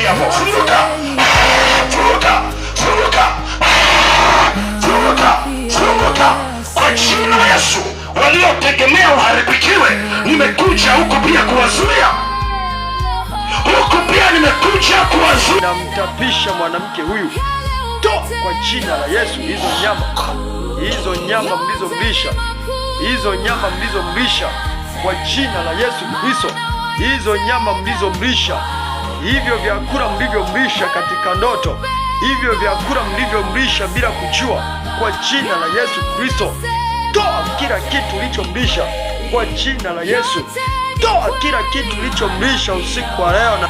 hapo. Funguka. Funguka. Funguka. Funguka. Funguka. Kwa jina la Yesu. Waliotegemea uharibikiwe, nimekuja huku pia kuwazuia. Huku pia nimekuja kuwazuia. Namtapisha mwanamke huyu. Toa kwa jina la Yesu hizo nyama. Hizo nyama mlizomlisha. Hizo nyama mlizomlisha kwa jina la Yesu Kristo. Hizo nyama mlizomlisha. Hivyo vyakula mlivyomlisha katika ndoto. Hivyo vyakula mlivyomlisha bila kujua kwa jina la Yesu Kristo. Toa kila kitu ulichomlisha kwa jina la Yesu. Toa kila kitu ulichomlisha usiku wa leo na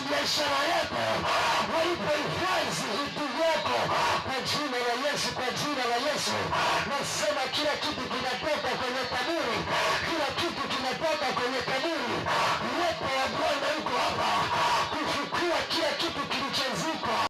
biashara yako, walipohifadhi vitu vyako kwa jina la Yesu, kwa jina la Yesu nasema kila kitu kinatoka kwenye kaburi, kila kitu kinatoka kwenye kaburi. Uwepo wa Bwana yuko hapa kuchukua kila kitu kilicho